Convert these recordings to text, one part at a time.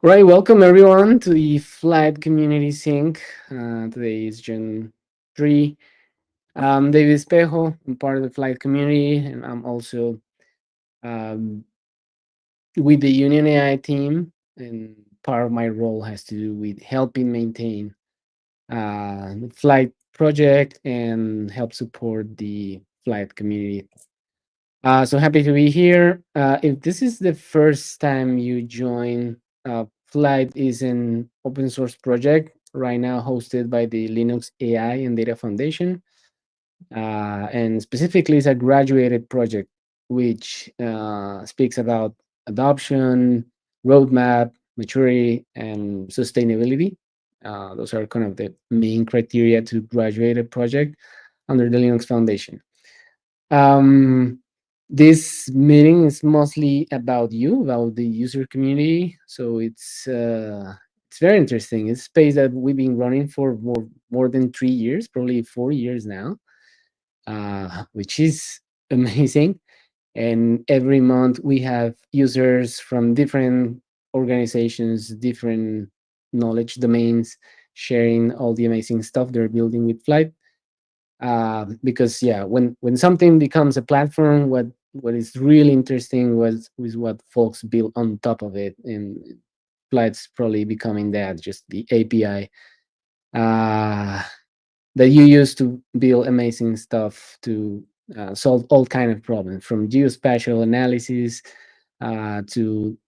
Right, welcome everyone to the Flight Community Sync. Today is June 3. I'm David Espejo. I'm part of the Flight community, and I'm also um, with the Union AI team. And part of my role has to do with helping maintain the Flight project and help support the Flight community. So happy to be here. If this is the first time you join, Flight is an open source project right now hosted by the Linux AI and Data Foundation. And specifically, it's a graduated project which speaks about adoption, roadmap, maturity, and sustainability. Those are kind of the main criteria to graduate a project under the Linux Foundation. Um, this meeting is mostly about you, about the user community. So it's very interesting. It's a space that we've been running for more than 3 years, probably 4 years now, which is amazing. And every month we have users from different organizations, different knowledge domains, sharing all the amazing stuff they're building with Flight. Because yeah, when something becomes a platform, what is really interesting was what folks build on top of it, and Flight's probably becoming that, just the API uh, that you use to build amazing stuff to solve all kind of problems, from geospatial analysis to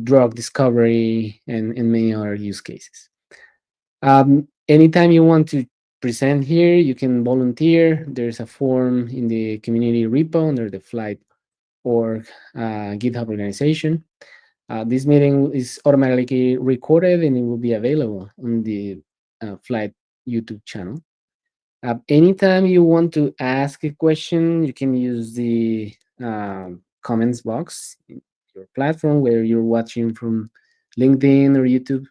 drug discovery and many other use cases. Anytime you want to present here, you can volunteer. There's a form in the community repo under the Flight org GitHub organization. This meeting is automatically recorded and it will be available on the Flight YouTube channel. Anytime you want to ask a question, you can use the comments box in your platform, where you're watching from LinkedIn or YouTube.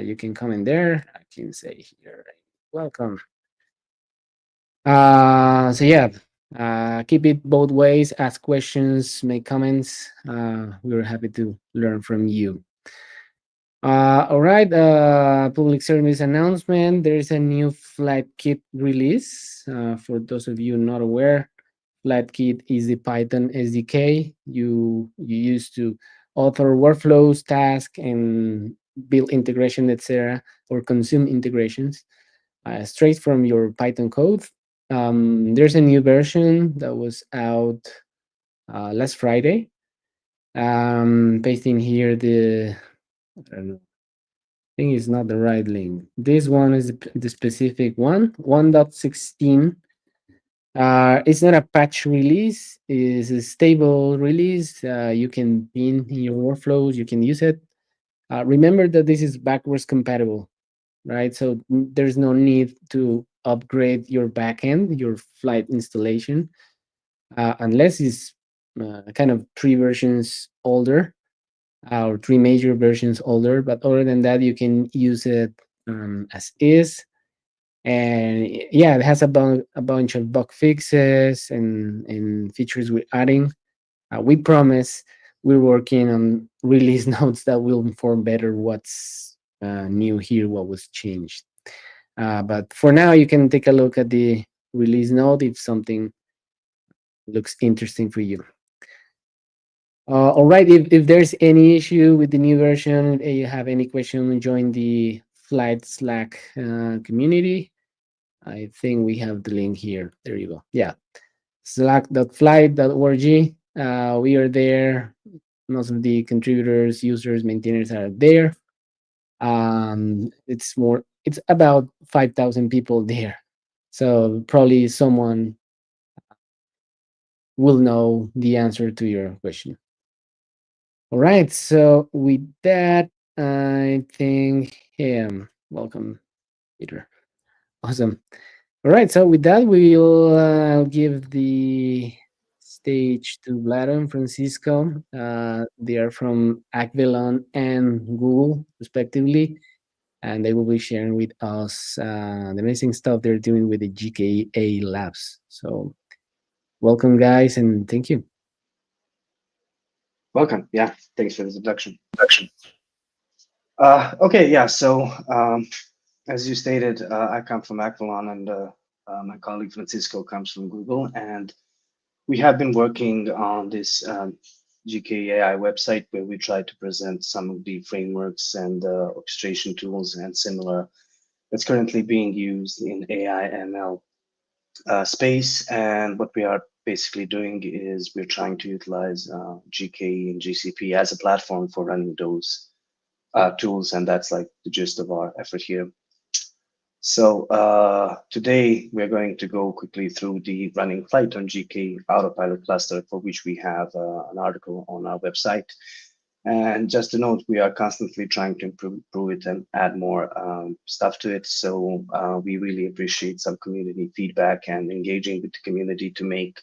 You can comment there. I can say here, welcome. So yeah, keep it both ways. Ask questions, make comments. We're happy to learn from you. All right. Public service announcement. There is a new Flight Kit release. For those of you not aware, Flight Kit is the Python SDK you use to author workflows, tasks, and build integration, etc., or consume integrations straight from your Python code. There's a new version that was out last Friday. Pasting here I don't know, I think it's not the right link. This one is the specific one, 1.16. It's not a patch release, it's a stable release. You can pin in your workflows, you can use it. Remember that this is backwards compatible, right? So there's no need to upgrade your backend, your Flight installation, unless it's kind of 3 versions older, or 3 major versions older. But other than that, you can use it as is. And yeah, it has a bunch of bug fixes and features we're adding. We promise we're working on release notes that will inform better what's new here, what was changed. But for now, you can take a look at the release note if something looks interesting for you. All right, if there's any issue with the new version, you have any question, join the Flight Slack community. I think we have the link here. There you go. Yeah, slack.flight.org. We are there. Most of the contributors, users, maintainers are there. It's about 5,000 people there. So probably someone will know the answer to your question. All right. So with that, I think, hey, welcome, Peter. Awesome. All right. So with that, we'll give the stage to Vlado and Francisco. They are from Akvelon and Google, respectively, and they will be sharing with us the amazing stuff they're doing with the GKE Labs. So welcome, guys, and thank you. Welcome. Yeah, thanks for this introduction. Okay, yeah. So as you stated, I come from Akvelon, and my colleague Francisco comes from Google, and we have been working on this GKE AI website where we try to present some of the frameworks and orchestration tools and similar that's currently being used in AI ML space. And what we are basically doing is we're trying to utilize GKE and GCP as a platform for running those tools, and that's like the gist of our effort here. So today we're going to go quickly through the running Flyte on GK autopilot cluster, for which we have an article on our website. And just to note, we are constantly trying to improve it and add more stuff to it. So we really appreciate some community feedback and engaging with the community to make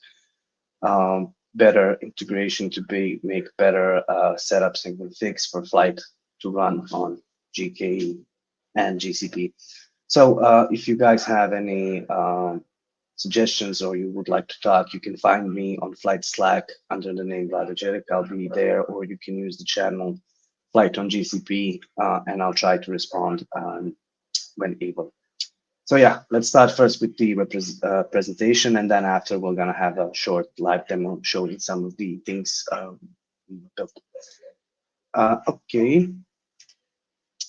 better integration, to make better setups and configs for Flyte to run on GKE and GCP. So if you guys have any suggestions or you would like to talk, you can find me on Flyte Slack under the name Vladojevic. I'll be there, or you can use the channel Flyte on GCP, and I'll try to respond when able. So yeah, let's start first with the presentation, and then after we're gonna have a short live demo showing some of the things we built. Okay,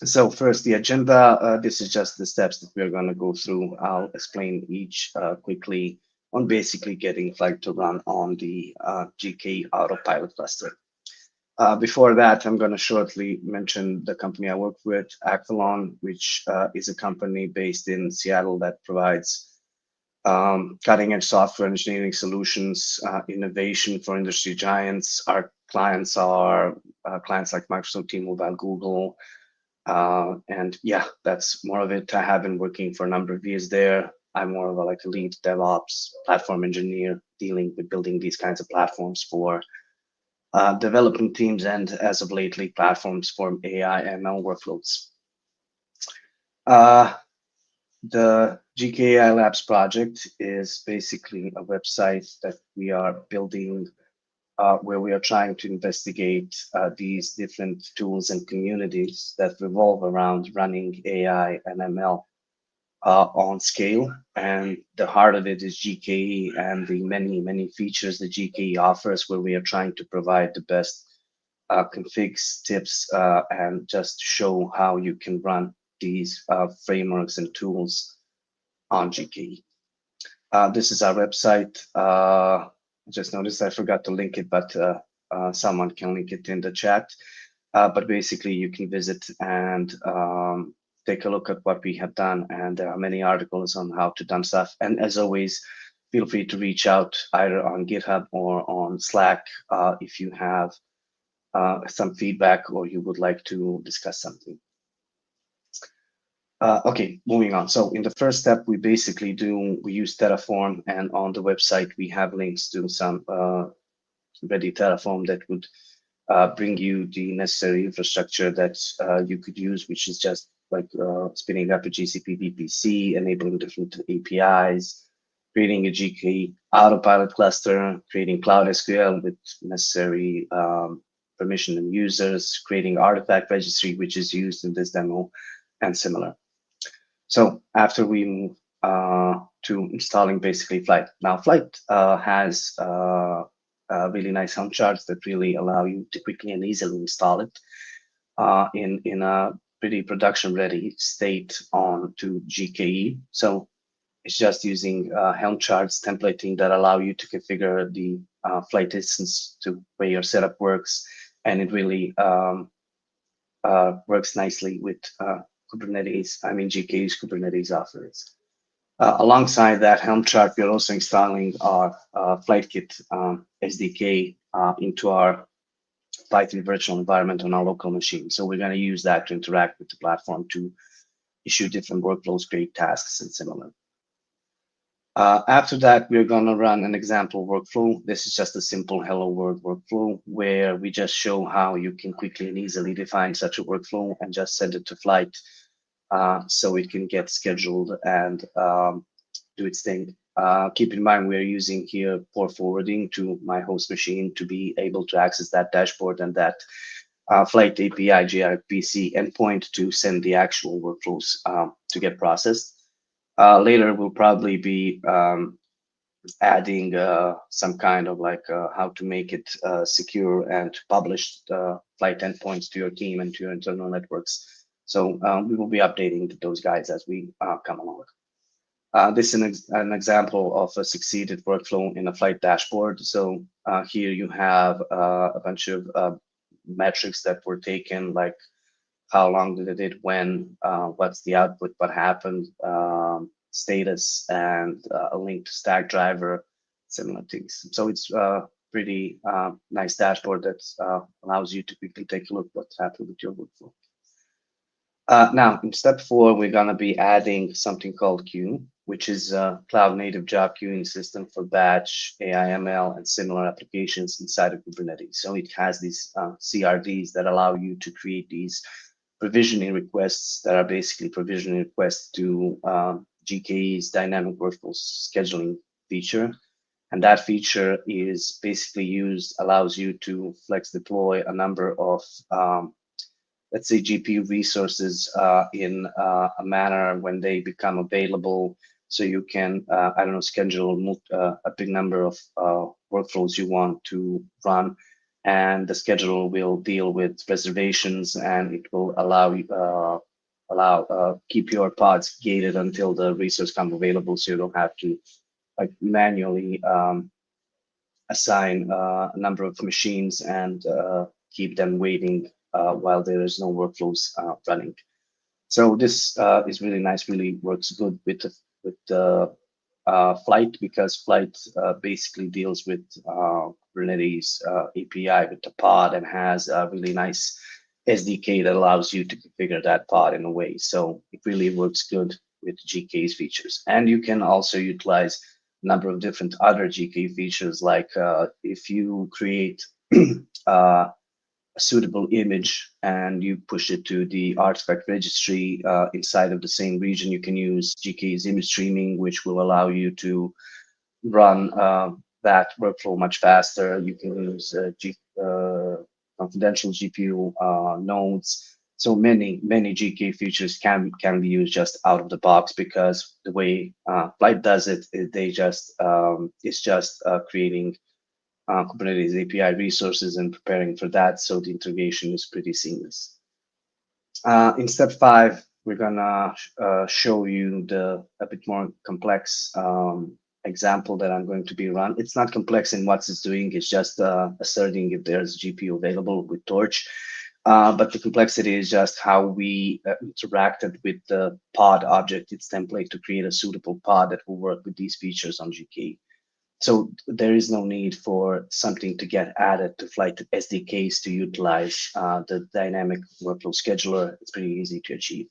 so first the agenda. This is just the steps that we're going to go through. I'll explain each quickly on basically getting Flyte to run on the GK autopilot cluster. Before that, I'm going to shortly mention the company I work with, Akvelon, which is a company based in Seattle that provides cutting edge software engineering solutions, innovation for industry giants. Our clients are clients like Microsoft, T-Mobile, Google, and yeah, that's more of it. I have been working for a number of years there. I'm more of a like a lead DevOps platform engineer dealing with building these kinds of platforms for development teams and as of lately platforms for AI ML workloads. Uh, the GKE AI Labs project is basically a website that we are building where we are trying to investigate these different tools and communities that revolve around running AI and ML on scale. And the heart of it is GKE and the many, many features that GKE offers, where we are trying to provide the best configs, tips, and just show how you can run these frameworks and tools on GKE. This is our website. Just noticed I forgot to link it, but someone can link it in the chat. But basically, you can visit and take a look at what we have done. And there are many articles on how to done stuff. And as always, feel free to reach out either on GitHub or on Slack if you have some feedback or you would like to discuss something. Okay, moving on. So in the first step, we basically we use Terraform, and on the website, we have links to some ready Terraform that would bring you the necessary infrastructure that you could use, which is just like spinning up a GCP VPC, enabling different APIs, creating a GKE autopilot cluster, creating Cloud SQL with necessary permission and users, creating artifact registry, which is used in this demo, and similar. So after we move to installing basically Flyte. Now Flyte has really nice Helm charts that really allow you to quickly and easily install it in a pretty production ready state on to GKE. So it's just using Helm charts templating that allow you to configure the Flyte instance to where your setup works, and it really works nicely with Kubernetes, GKE's Kubernetes offers. Alongside that Helm chart, we're also installing our FlyteKit SDK into our Python virtual environment on our local machine. So we're going to use that to interact with the platform to issue different workflows, create tasks, and similar. After that, we're going to run an example workflow. This is just a simple hello world workflow where we just show how you can quickly and easily define such a workflow and just send it to Flyte so it can get scheduled and do its thing. Keep in mind, we're using here port forwarding to my host machine to be able to access that dashboard and that Flight API gRPC endpoint to send the actual workflows to get processed. Later, we'll probably be adding some kind of like how to make it secure and to publish the flight endpoints to your team and to your internal networks. So we will be updating those guides as we come along. This is an example of a succeeded workflow in a flight dashboard. So here you have a bunch of metrics that were taken, like how long did it, when, what's the output, what happened, status, and a link to stack driver, similar things. So it's a pretty nice dashboard that allows you to quickly take a look what's happened with your workflow. Now, in step 4, we're going to be adding something called Queue, which is a cloud-native job queuing system for batch, AI, ML, and similar applications inside of Kubernetes. So it has these CRDs that allow you to create these provisioning requests that are basically provisioning requests to GKE's dynamic workflow scheduling feature. And that feature is basically allows you to flex deploy a number of let's say GPU resources in a manner when they become available. So you can, I don't know, schedule a big number of workflows you want to run, and the schedule will deal with reservations, and it will keep your pods gated until the resource comes available, so you don't have to like manually assign a number of machines and keep them waiting while there is no workflows running. So this is really nice, really works good with Flyte, because Flyte basically deals with Kubernetes API with the pod and has a really nice SDK that allows you to configure that pod in a way. So it really works good with GK's features. And you can also utilize a number of different other GK features, like if you create a suitable image and you push it to the artifact registry inside of the same region, you can use GK's image streaming, which will allow you to run that workflow much faster. You can use confidential GPU nodes. So many GK features can be used just out of the box, because the way Flyte does it, it's just creating Kubernetes API resources and preparing for that. So the integration is pretty seamless. In step 5, we're gonna show you a bit more complex example that I'm going to be run. It's not complex in what it's doing. It's just asserting if there's GPU available with Torch. But the complexity is just how we interacted with the pod object, its template, to create a suitable pod that will work with these features on GKE. So there is no need for something to get added to Flyte SDKs to utilize the dynamic workflow scheduler. It's pretty easy to achieve.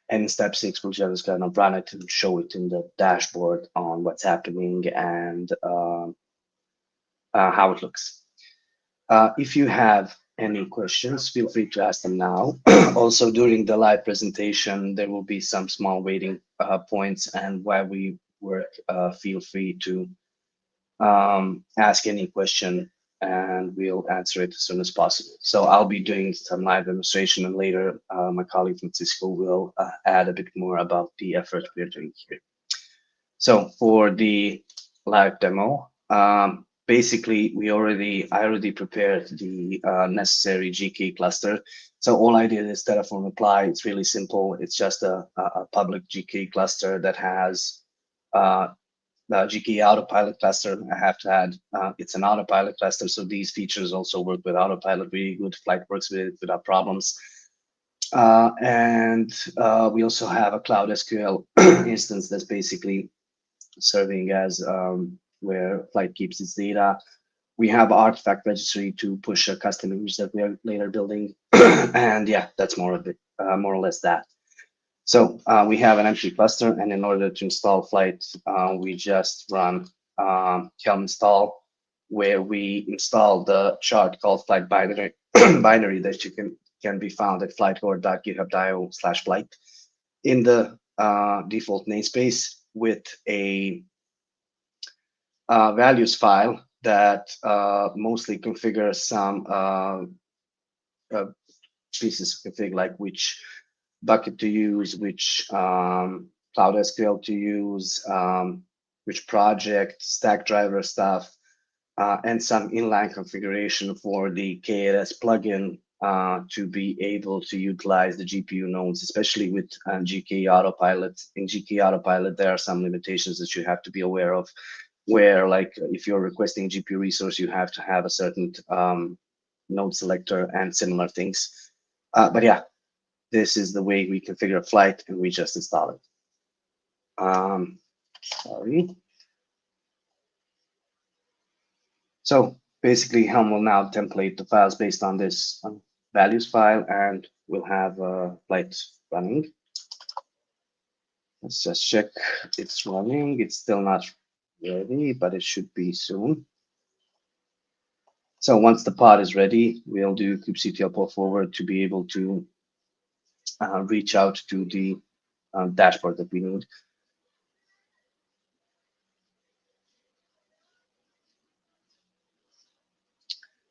And in step 6, we're just gonna run it and show it in the dashboard on what's happening and how it looks. If you have any questions, feel free to ask them now. Also, during the live presentation, there will be some small waiting points, and while we work, feel free to ask any question and we'll answer it as soon as possible. So I'll be doing some live demonstration, and later my colleague Francisco will add a bit more about the effort we're doing here. So for the live demo, basically I already prepared the necessary GK cluster. So all I did is Terraform apply. It's really simple. It's just a public GK cluster that has the GKE autopilot cluster. I have to add, it's an autopilot cluster, so these features also work with autopilot really good. Flyte works with it without problems. And we also have a Cloud SQL instance that's basically serving as where Flyte keeps its data. We have artifact registry to push a custom image that we are later building. And yeah, that's more or less that. So we have an empty cluster, and in order to install Flyte, we just run helm install, where we install the shard called Flyte binary, binary that you can be found at flytecore.github.io/Flyte in the default namespace, with a values file that mostly configures some pieces of config, like which bucket to use, which Cloud SQL to use, which project, stack driver stuff, and some inline configuration for the KLS plugin to be able to utilize the GPU nodes, especially with GKE Autopilot. In GKE Autopilot, there are some limitations that you have to be aware of, where like if you're requesting a GPU resource, you have to have a certain node selector and similar things. But yeah, this is the way we configure Flyte, and we just install it. Sorry. So basically, Helm will now template the files based on this values file, and we'll have Flyte running. Let's just check it's running. It's still not ready, but it should be soon. So once the pod is ready, we'll do kubectl pull forward to be able to reach out to the dashboard that we need.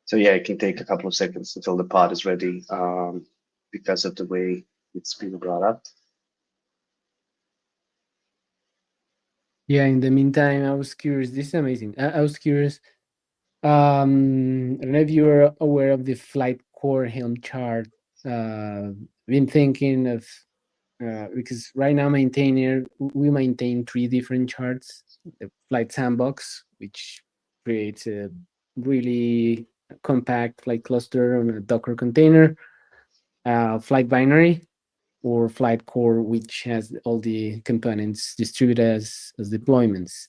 So yeah, it can take a couple of seconds until the pod is ready because of the way it's being brought up. Yeah, in the meantime, I was curious. This is amazing. I was curious. I don't know if you're aware of the Flight Core Helm chart. Been thinking of because right now maintainer we maintain three different charts. The Flight Sandbox, which creates a really compact flight cluster on a Docker container. Flight Binary, or Flight Core, which has all the components distributed as deployments.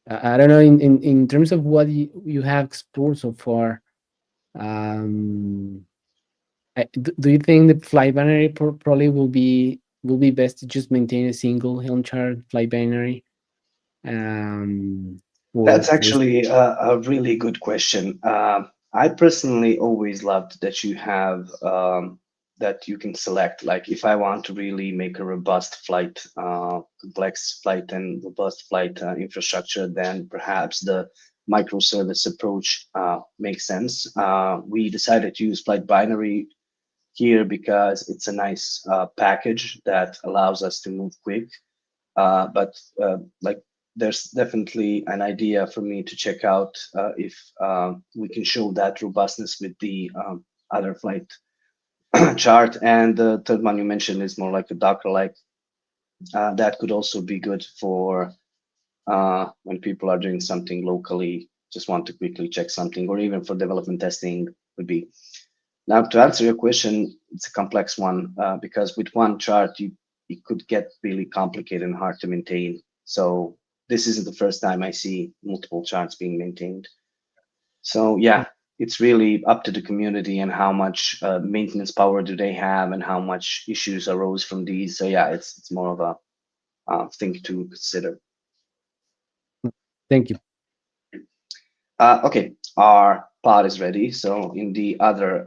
I don't know, in terms of what you have explored so far, um, do you think the Flight Binary probably will be best to just maintain a single Helm chart Flight Binary? Um, That's for actually a really good question. I personally always loved that you have that you can select. Like, if I want to really make a robust flight, complex flight, and robust flight infrastructure, then perhaps the microservice approach makes sense. We decided to use Flight Binary here because it's a nice package that allows us to move quick. But like, there's definitely an idea for me to check out if we can show that robustness with the other flight chart. And the third one you mentioned is more like a Docker-like. That could also be good for when people are doing something locally, just want to quickly check something, or even for development testing would be. Now, to answer your question, it's a complex one because with one chart, it could get really complicated and hard to maintain. So this isn't the first time I see multiple charts being maintained. So yeah, it's really up to the community and how much maintenance power do they have and how much issues arose from these. So yeah, it's more of a thing to consider. Thank you. Okay, our pod is ready. So in the other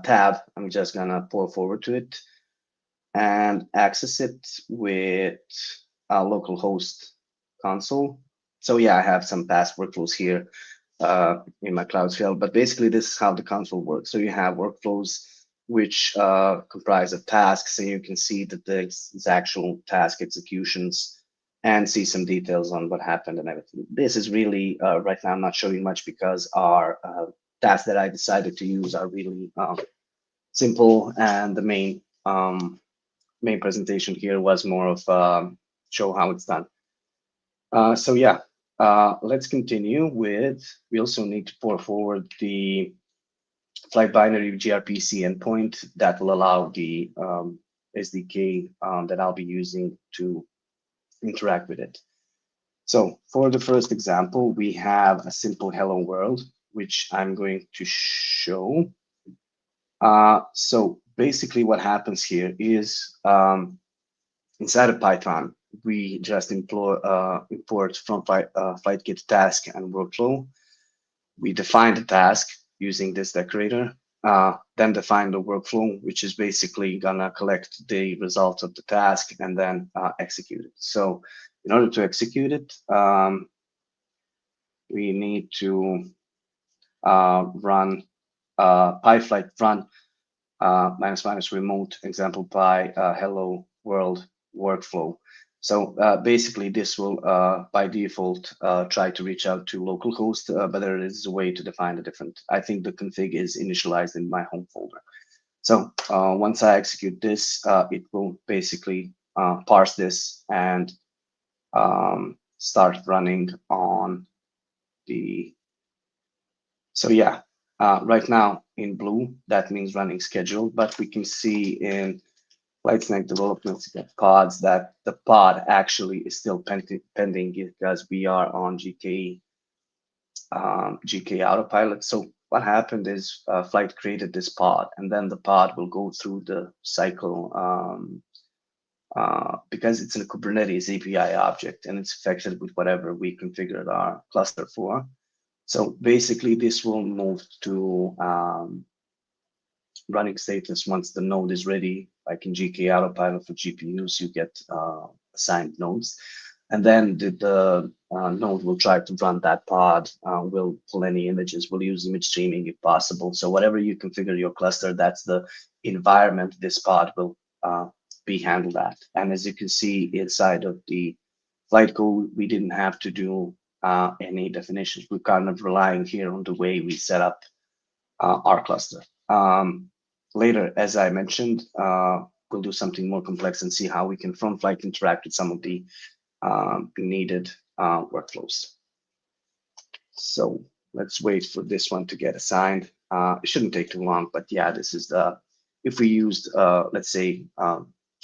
tab, I'm just gonna pull forward to it and access it with our localhost console. So yeah, I have some past workflows here in my cloud shell, but basically this is how the console works. So you have workflows which comprise of tasks, and you can see that there's actual task executions and see some details on what happened and everything. This is really, right now I'm not showing much because our tasks that I decided to use are really simple, and the main presentation here was more of show how it's done. So yeah, let's continue with, we also need to pour forward the Flight Binary gRPC endpoint that will allow the SDK that I'll be using to interact with it. So for the first example, we have a simple hello world, which I'm going to show. So basically what happens here is inside of Python, we just import from Flyte-kit task and workflow. We define the task using this decorator, then define the workflow, which is basically gonna collect the results of the task and then execute it. So in order to execute it, we need to run pyflight run minus minus remote example by hello world workflow. So basically, this will by default try to reach out to localhost, but there is a way to define a different. I think the config is initialized in my home folder. So once I execute this, it will basically parse this and start running on the. So yeah, right now in blue, that means running schedule, but we can see in Lightsnake developments pods that the pod actually is still pending because we are on GKE autopilot. So what happened is Flyte created this pod, and then the pod will go through the cycle because it's in a Kubernetes API object and it's affected with whatever we configured our cluster for. So basically, this will move to running status once the node is ready. Like in GKE autopilot for GPUs, you get assigned nodes. And then the node will try to run that pod, will pull any images, will use image streaming if possible. So whatever you configure your cluster, that's the environment this pod will be handled at. And as you can see inside of the Flyte code, we didn't have to do any definitions. We're kind of relying here on the way we set up our cluster. Later, as I mentioned, we'll do something more complex and see how we can from Flyte interact with some of the needed workflows. So let's wait for this one to get assigned. It shouldn't take too long, but yeah, this is the, if we used, let's say,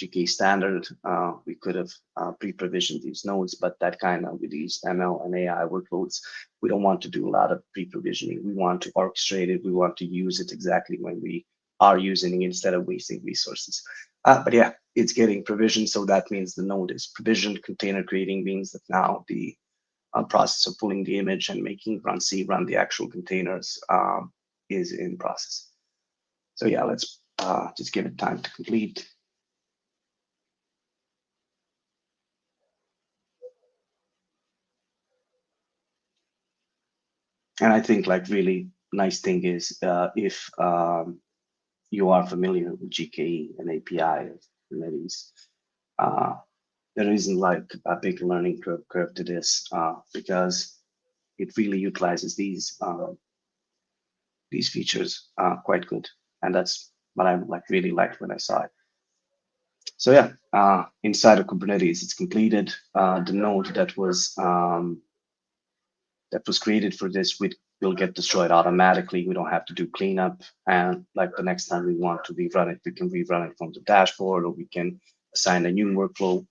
GKE standard, we could have pre-provisioned these nodes, but that kind of with these ML and AI workloads, we don't want to do a lot of pre-provisioning. We want to orchestrate it. We want to use it exactly when we are using it instead of wasting resources. But yeah, it's getting provisioned. So that means the node is provisioned. Container creating means that now the process of pulling the image and making run the actual containers is in process. So yeah, let's just give it time to complete. And I think like really nice thing is if you are familiar with GKE and API of Kubernetes, there isn't like a big learning curve to this because it really utilizes these features quite good, and that's what I like really liked when I saw it. So yeah, inside of Kubernetes, it's completed. The node that was created for this will get destroyed automatically. We don't have to do cleanup. And like the next time we want to rerun it, we can rerun it from the dashboard, or we can assign a new workflow.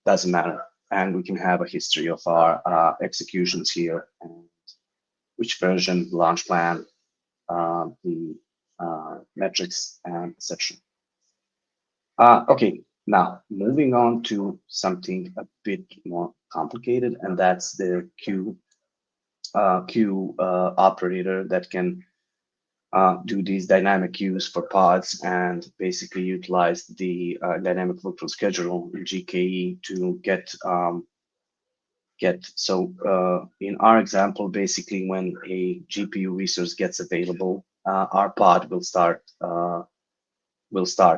Doesn't matter. And we can have a history of our executions here, and which version, launch plan, the metrics, and etc. Okay, now moving on to something a bit more complicated, and that's the queue operator that can do these dynamic queues for pods and basically utilize the dynamic workflow schedule in GKE to get so in our example, basically when a GPU resource gets available, our pod will start.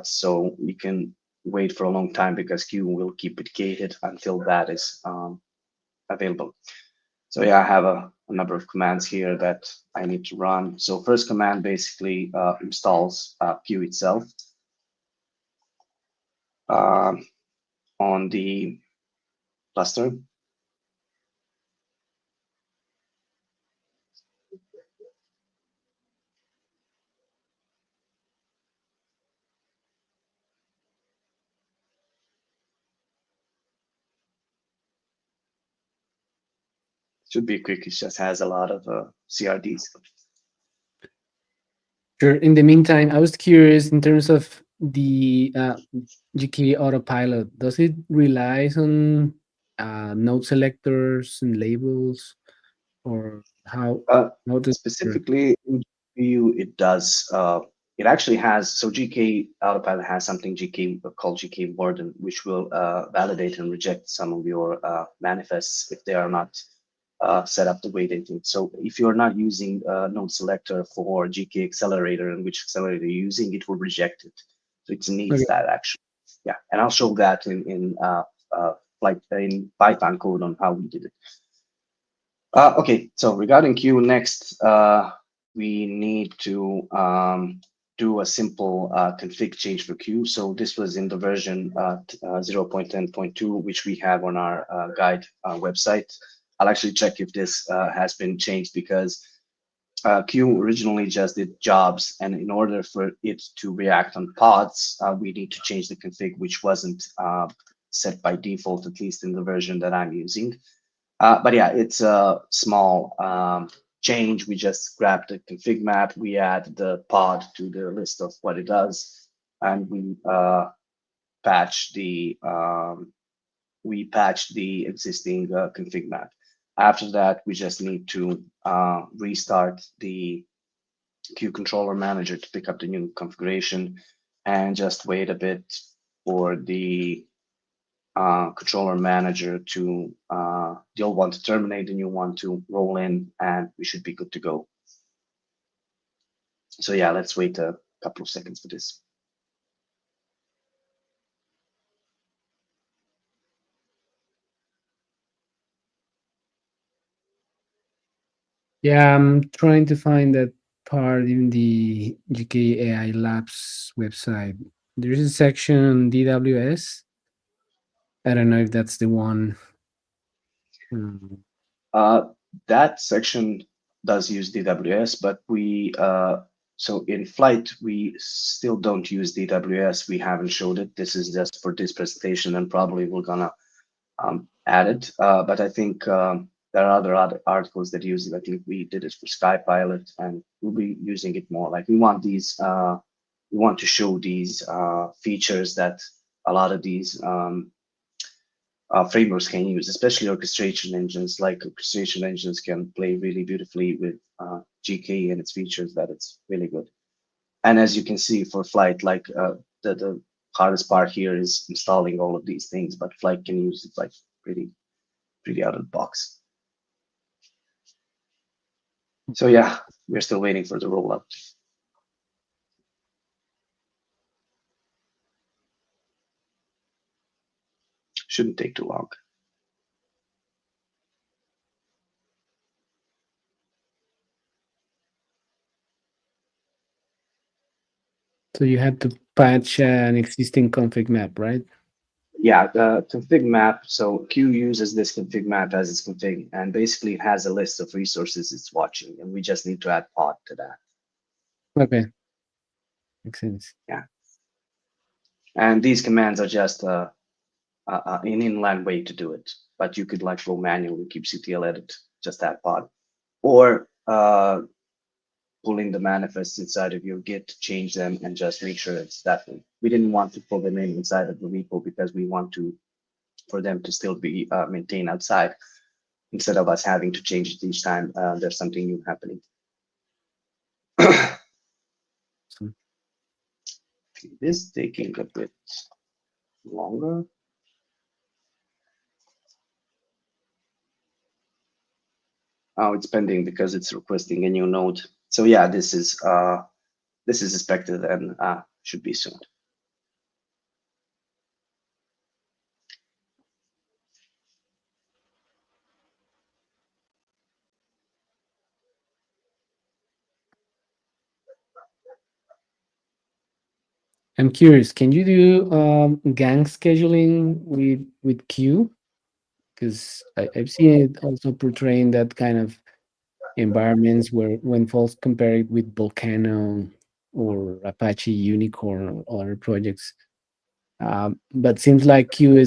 So we can wait for a long time because queue will keep it gated until that is available. So yeah, I have a number of commands here that I need to run. So first command basically installs queue itself on the cluster. Should be quick. It just has a lot of CRDs. Sure. In the meantime, I was curious in terms of the GKE autopilot. Does it relies on node selectors and labels, or how does it work? Specifically in GPU, it does. It actually has, so GK Autopilot has something GK called GK Warden, which will validate and reject some of your manifests if they are not set up the way they think. So if you're not using node selector for GK accelerator and which accelerator you're using, it will reject it. So it needs Okay. that actually. Yeah, and I'll show that like in Python code on how we did it. Okay, so regarding Q next, we need to do a simple config change for Q. So this was in the version 0.10.2, which we have on our guide website. I'll actually check if this has been changed because Q originally just did jobs, and in order for it to react on pods, we need to change the config, which wasn't set by default, at least in the version that I'm using. But yeah, it's a small change. We just grab the config map, we add the pod to the list of what it does, and patch the we patch the existing config map. After that, we just need to restart the Q controller manager to pick up the new configuration and just wait a bit for the controller manager to the old one to terminate, the new one to roll in, and we should be good to go. So yeah, let's wait a couple of seconds for this. Yeah, I'm trying to find that part in the GKE AI Labs website. There's a section on DWS. I don't know if that's the one. Um, Uh, that section does use DWS, but so in Flyte, we still don't use DWS. We haven't showed it. This is just for this presentation, and probably we're gonna add it. But I think there are other articles that use it. I think we did it for SkyPilot, and we'll be using it more. Like we want to show these features that a lot of these frameworks can use, especially orchestration engines. Like orchestration engines can play really beautifully with GKE and its features. That it's really good. And as you can see for Flyte, like the hardest part here is installing all of these things, but Flyte can use it like pretty out of the box. So yeah, we're still waiting for the rollout. Shouldn't take too long. so you had to patch an existing config map, right? Yeah, the config map. So Q uses this config map as its config, and basically it has a list of resources it's watching, and we just need to add pod to that. Okay, makes sense. Yeah, and these commands are just an inline way to do it, but you could like go manually, kubectl edit, just add pod, or pulling the manifests inside of your Git, change them, and just make sure it's that way. We didn't want to pull them inside of the repo because we want for them to still be maintained outside instead of us having to change it each time there's something new happening. So, This taking a bit longer. Oh, it's pending because it's requesting a new node. So yeah, this is expected and should be soon. I'm curious, can you do gang scheduling with Q? Because I've seen it also portraying that kind of environments where when folks compare it with Volcano or Apache Unicorn or other projects. But seems like Q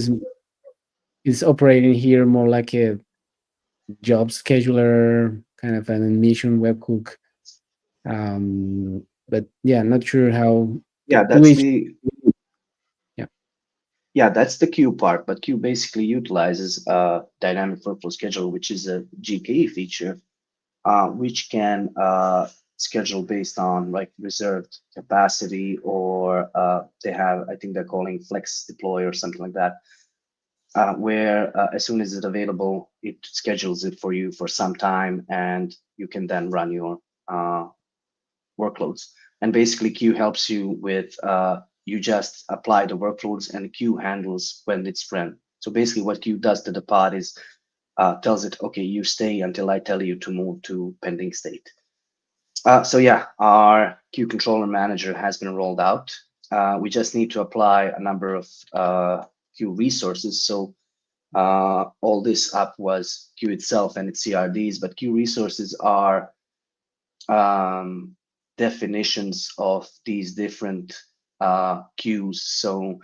is operating here more like a job scheduler, kind of an admission webhook. But yeah, not sure how Yeah, that's which the yeah. Yeah, that's the Q part, but Q basically utilizes dynamic workflow schedule, which is a GKE feature, which can schedule based on like reserved capacity, or they have, I think they're calling flex deploy or something like that. where as soon as it's available, it schedules it for you for some time, and you can then run your workloads. And basically, queue helps you with you just apply the workloads, and queue handles when it's run. So basically, what queue does to the pod is tells it, okay, you stay until I tell you to move to pending state. So yeah, our queue controller manager has been rolled out. We just need to apply a number of queue resources. So all this up was queue itself and its CRDs, but queue resources are um, definitions of these different queues. So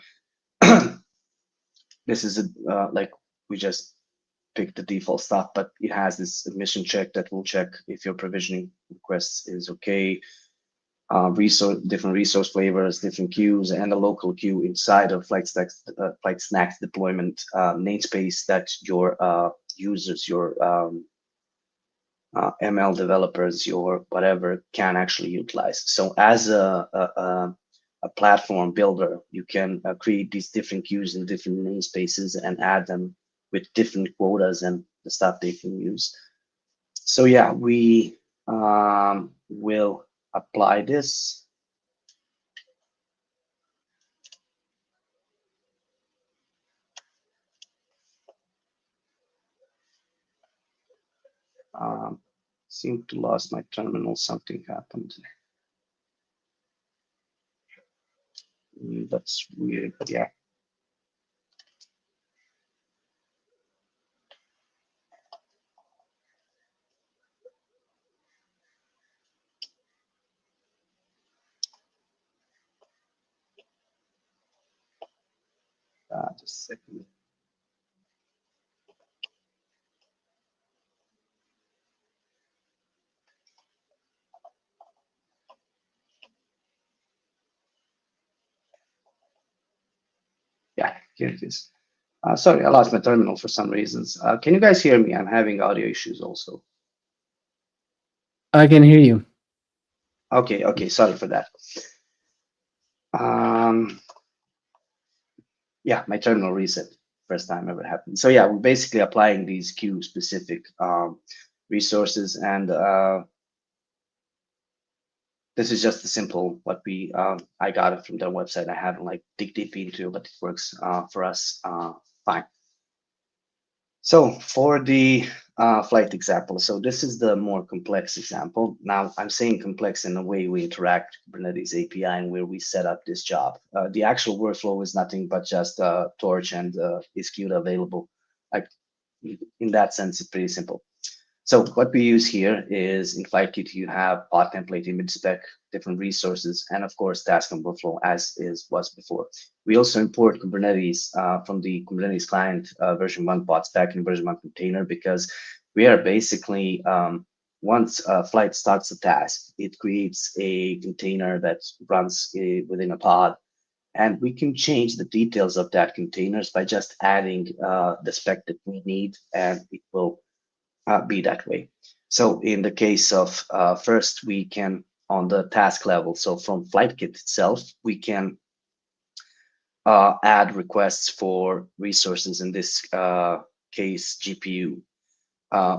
this is like we just pick the default stuff, but it has this admission check that will check if your provisioning requests is okay. Different resource flavors, different queues, and a local queue inside of Flyte-Snacks deployment namespace that your users, your ML developers, your whatever can actually utilize. So as a platform builder, you can create these different queues in different namespaces and add them with different quotas and the stuff they can use. So yeah, we will apply this. Seem to lost my terminal. Something happened. That's weird. But yeah. Just a second. Yeah, here it is. Sorry, I lost my terminal for some reasons. Can you guys hear me? I'm having audio issues also. I can hear you. Okay, sorry for that. Yeah, my terminal reset. First time ever happened. So yeah, we're basically applying these queue specific resources, and this is just a simple what we I got it from their website. I haven't like dig deep into, but it works for us fine. So for the Flyte example, so this is the more complex example. Now I'm saying complex in the way we interact with Kubernetes API and where we set up this job. The actual workflow is nothing but just torch and is queued available. Like in that sense, it's pretty simple. So what we use here is in Flyte-Kit, you have pod template, image spec, different resources, and of course, task and workflow as was before. We also import Kubernetes from the Kubernetes client version 1 pods back in version 1 container, because we are basically, once Flyte starts a task, it creates a container that runs within a pod. And we can change the details of that containers by just adding the spec that we need, and it will be that way. So in the case of first, we can on the task level. So from Flyte-Kit itself, we can add requests for resources. In this case, GPU.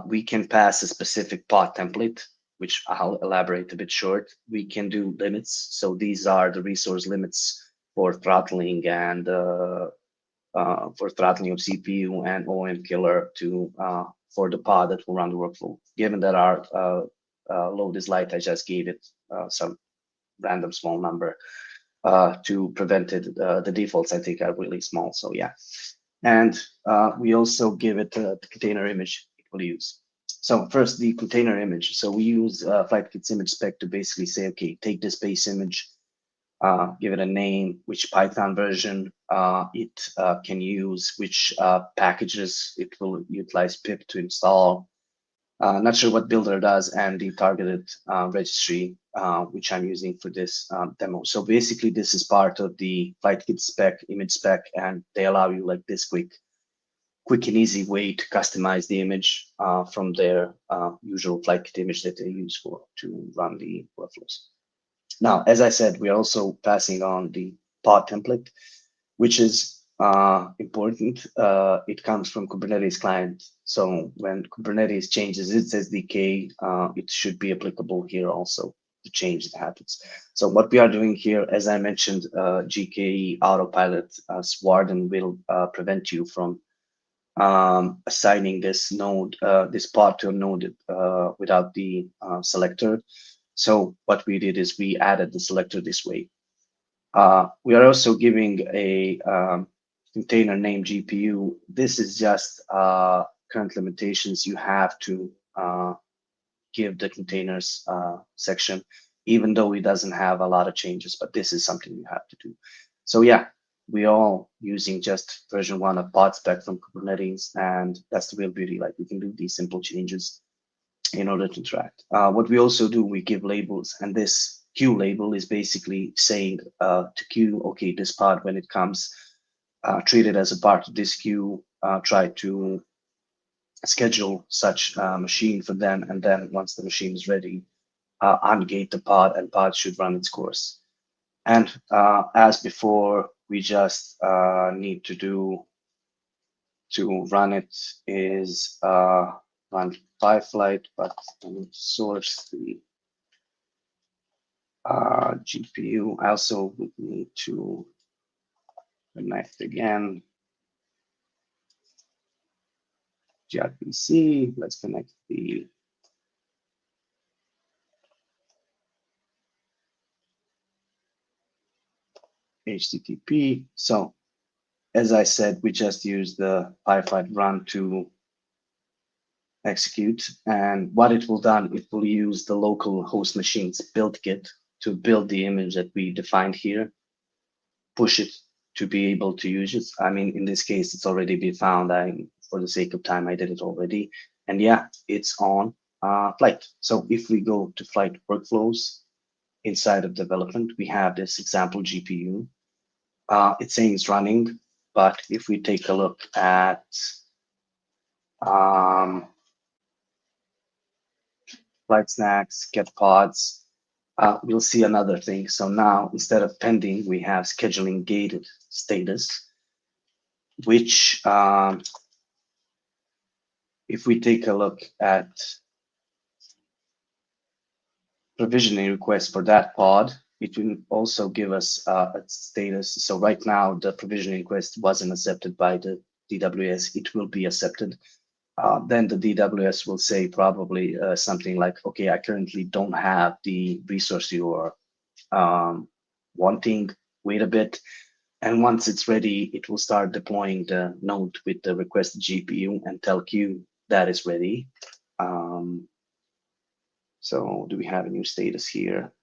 We can pass a specific pod template, which I'll elaborate a bit short. We can do limits. So these are the resource limits for throttling and for throttling of CPU and OM killer to for the pod that will run the workflow. Given that our load is light, I just gave it some random small number to prevent it. The defaults I think are really small, so yeah. And we also give it the container image it will use. So first, the container image. So we use Flyte-Kit's image spec to basically say, okay, take this base image, give it a name, which Python version it can use, which packages it will utilize pip to install. Not sure what builder does, and the targeted registry, which I'm using for this demo. So basically, this is part of the Flyte-Kit spec, image spec, and they allow you like this quick and easy way to customize the image from their usual Flyte-Kit image that they use to run the workflows. Now, as I said, we're also passing on the pod template, which is important. It comes from Kubernetes client. So when Kubernetes changes its SDK, it should be applicable here also, the change that happens. So what we are doing here, as I mentioned, GKE autopilot Warden will prevent you from assigning this node, this pod to a node without the selector. So what we did is we added the selector this way. We are also giving a container name GPU. This is just current limitations you have to give the containers section, even though it doesn't have a lot of changes, but this is something you have to do. So yeah, we all using just version 1 of PodSpec from Kubernetes, and that's the real beauty. Like we can do these simple changes in order to interact. What we also do, we give labels, and this queue label is basically saying to queue, okay, this pod when it comes, treat it as a part of this queue, try to schedule such machine for them, and then once the machine is ready, ungate the pod, and pod should run its course. And as before, we just need to do to run it is run Flyte, but I need to source the GPU. I also would need to connect again. gRPC. Let's connect the HTTP. So as I said, we just use the Flyte run to execute. And what it will done, it will use the local host machine's build kit to build the image that we defined here, push it to be able to use it. I mean, in this case, it's already been found. For the sake of time, I did it already. And yeah, it's on Flyte. So if we go to Flyte workflows inside of development, we have this example GPU. It's saying it's running, but if we take a look at um, Flyte snacks, get pods, we'll see another thing. So now instead of pending, we have scheduling gated status, which if we take a look at provisioning request for that pod, it will also give us a status. So right now, the provisioning request wasn't accepted by the DWS. It will be accepted. Then the DWS will say probably something like, okay, I currently don't have the resource you are wanting, wait a bit. And once it's ready, it will start deploying the node with the requested GPU and tell queue that is ready. So do we have a new status here?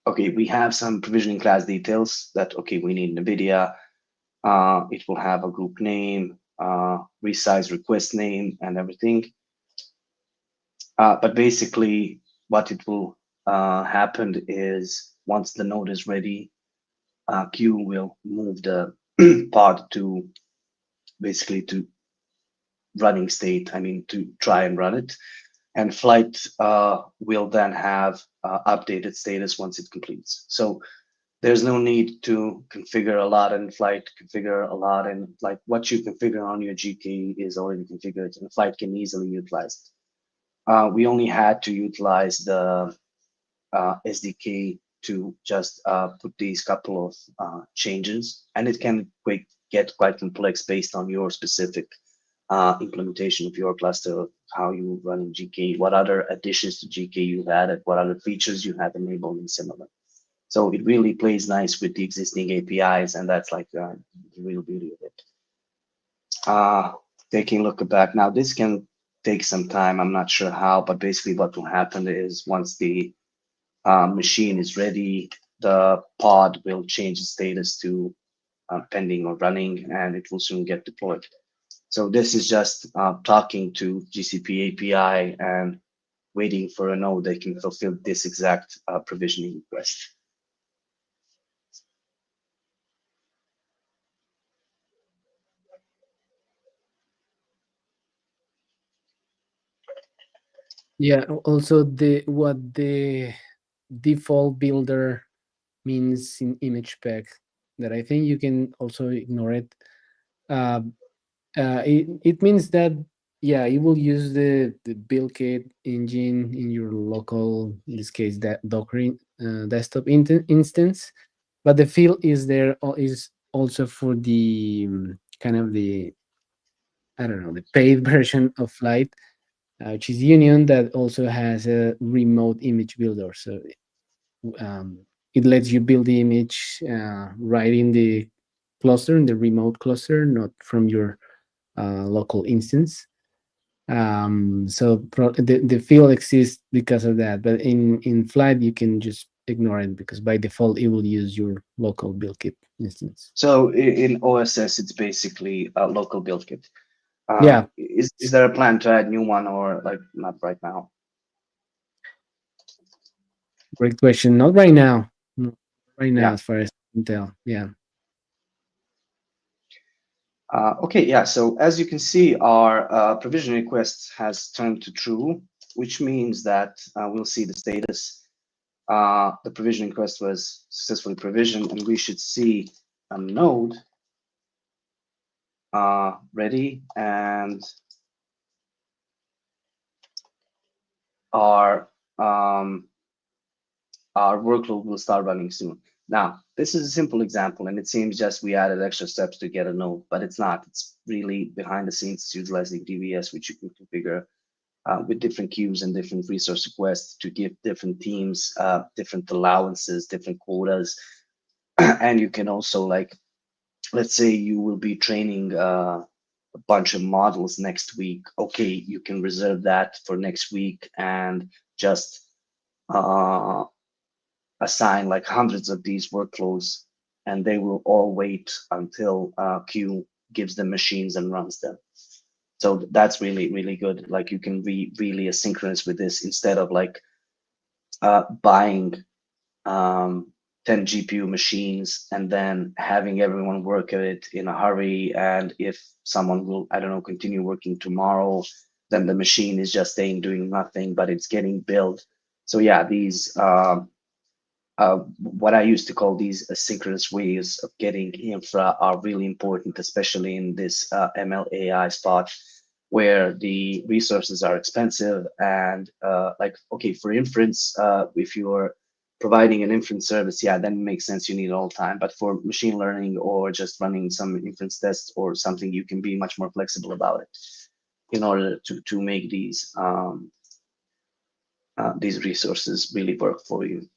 Okay, we have some provisioning class details that, okay, we need NVIDIA. It will have a group name, resize request name and everything. But basically what it will happen is once the node is ready, queue will move the pod to basically to running state. I mean, to try and run it. And Flyte will then have updated status once it completes. So there's no need to configure a lot in Flyte, configure a lot, and like what you configure on your GKE is already configured, and Flyte can easily utilize it. We only had to utilize the SDK to just put these couple of changes, and it can get quite complex based on your specific implementation of your cluster, how you run in GKE, what other additions to GKE you've added, what other features you have enabled and similar. So it really plays nice with the existing APIs, and that's like the real beauty of it. Taking a look back now, this can take some time. I'm not sure how, but basically what will happen is once the machine is ready, the pod will change the status to pending or running, and it will soon get deployed. So this is just talking to GCP API and waiting for a node that can fulfill this exact provisioning request. Yeah, also the what the default builder means in image spec. that I think you can also ignore it. Uh, it means that, yeah, you will use the build kit engine in your local, in this case, that Docker desktop instance, but the field is there, is also for the kind of the, I don't know, the paid version of Flight, which is Union, that also has a remote image builder. So it lets you build the image right in the cluster, in the remote cluster, not from your local instance. The field exists because of that, but in Flight you can just ignore it because by default it will use your local build kit instance. So in OSS, it's basically a local build kit. Yeah, Is there a plan to add new one or like not right now? great question. Not right now. Not right now, Yeah. as far as I can tell. Yeah. Okay, yeah. So as you can see, our provision request has turned to true, which means that we'll see the status. The provision request was successfully provisioned, and we should see a node ready, and our um, our workload will start running soon. Now, this is a simple example, and it seems just we added extra steps to get a node, but it's not. It's really behind the scenes utilizing DVS, which you can configure with different queues and different resource requests to give different teams different allowances, different quotas. And you can also, like, let's say you will be training a bunch of models next week. Okay, you can reserve that for next week and just uh, assign like hundreds of these workflows, and they will all wait until Q gives them machines and runs them. So that's really, really good. Like you can be really asynchronous with this instead of like buying 10 GPU machines and then having everyone work at it in a hurry. And if someone will, I don't know, continue working tomorrow, then the machine is just staying doing nothing, but it's getting built. So yeah, these what I used to call these asynchronous ways of getting infra are really important, especially in this ML AI spot where the resources are expensive and like, okay, for inference, if you're providing an inference service, yeah, then it makes sense you need it all the time. But for machine learning or just running some inference tests or something, you can be much more flexible about it in order to make these resources really work for you.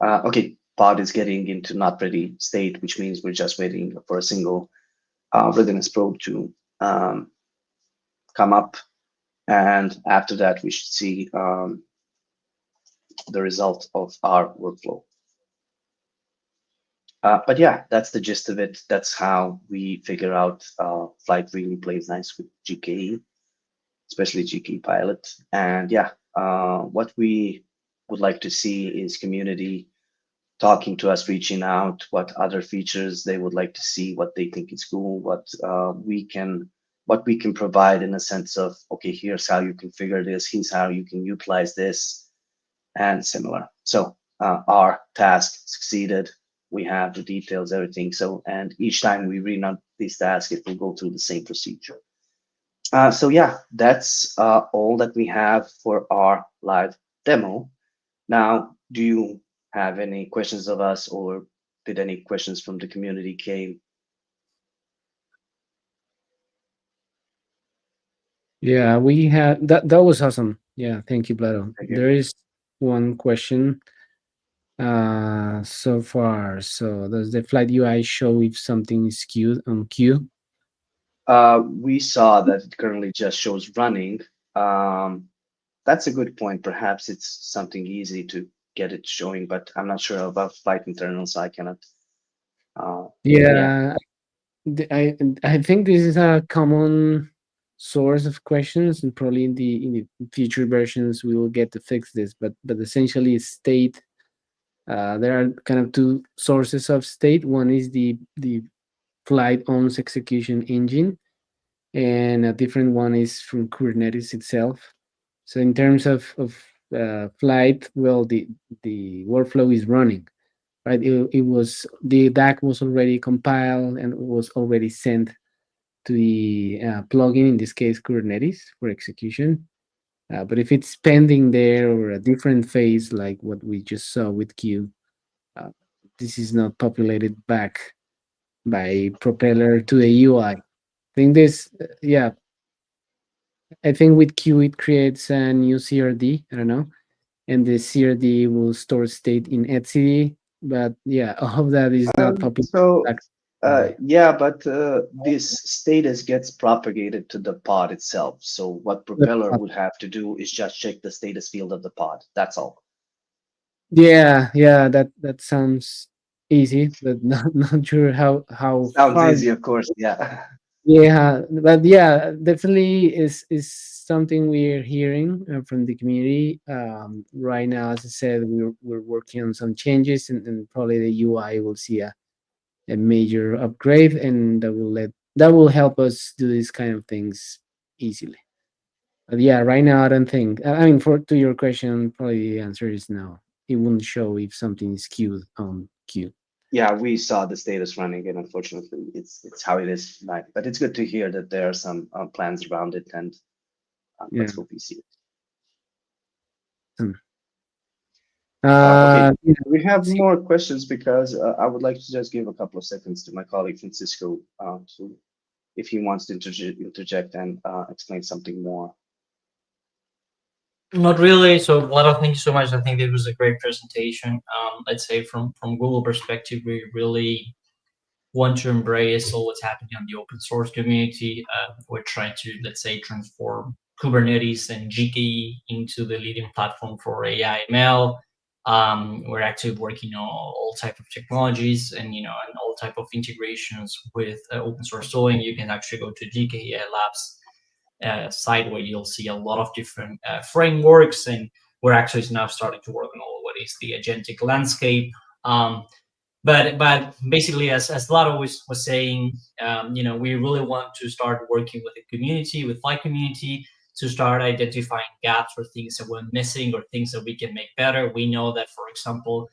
Okay, pod is getting into not ready state, which means we're just waiting for a single readiness probe to come up. And after that, we should see the result of our workflow. But yeah, that's the gist of it. That's how we figure out Flyte really plays nice with GKE, especially GKE Pilot. And yeah, what we would like to see is community talking to us, reaching out, what other features they would like to see, what they think is cool, what we can provide in a sense of, okay, here's how you configure this, here's how you can utilize this, and similar. So our task succeeded. We have the details, everything. So, and each time we rerun these tasks, it will go through the same procedure. So yeah, that's all that we have for our live demo. Now, do you have any questions of us, or did any questions from the community came? Yeah, we had that. That was awesome. Yeah, thank you, Blado. Thank you. There is one question so far. So does the Flight UI show if something is queued on queue? We saw that it currently just shows running. Um, that's a good point. Perhaps it's something easy to get it showing, but I'm not sure about Flight internal, so I cannot. Uh, but yeah, Yeah, I think this is a common source of questions, and probably in the future versions we will get to fix this. But essentially, state. There are kind of two sources of state. One is the Flight owns execution engine, and a different one is from Kubernetes itself. So in terms of Flight, well, the workflow is running. right? It was the DAC was already compiled and was already sent to the plugin, in this case Kubernetes, for execution. But if it's pending there or a different phase like what we just saw with Q, uh, this is not populated back by Propeller to the UI. I think this, yeah, I think with Q it creates a new CRD. I don't know, and the CRD will store state in etcd. But yeah, all of that is not populated So, back to UI. yeah, but this status gets propagated to the pod itself. So what Propeller would have to do is just check the status field of the pod. That's all. Yeah, yeah, that sounds easy, but not sure how Sounds far. easy, of course. Yeah. Yeah, but yeah, definitely is something we're hearing from the community right now. As I said, we're working on some changes, and probably the UI will see a major upgrade, and that will help us do these kind of things easily. But yeah, right now I don't think. I mean, for to your question, probably the answer is no. It won't show if something is queued on queue. Yeah, we saw the status running, and unfortunately, it's how it is. Right? But it's good to hear that there are some plans around it, and Yeah. let's hope we see it. Hmm. Okay, Yeah. we have See. more questions because I would like to just give a couple of seconds to my colleague Francisco to if he wants to interject and explain something more. Not really. So, a lot of thank you so much. I think it was a great presentation. Let's say from Google perspective, we really want to embrace all what's happening on the open source community. We're trying to, let's say, transform Kubernetes and GKE into the leading platform for AI ML. We're actually working on all type of technologies and and all type of integrations with open source tooling. You can actually go to GKE AI Labs site where you'll see a lot of different frameworks, and we're actually now starting to work on all what is the agentic landscape. Um, but basically, as Lado was saying, we really want to start working with the community, with Flyte community, to start identifying gaps or things that we're missing or things that we can make better. We know that, for example,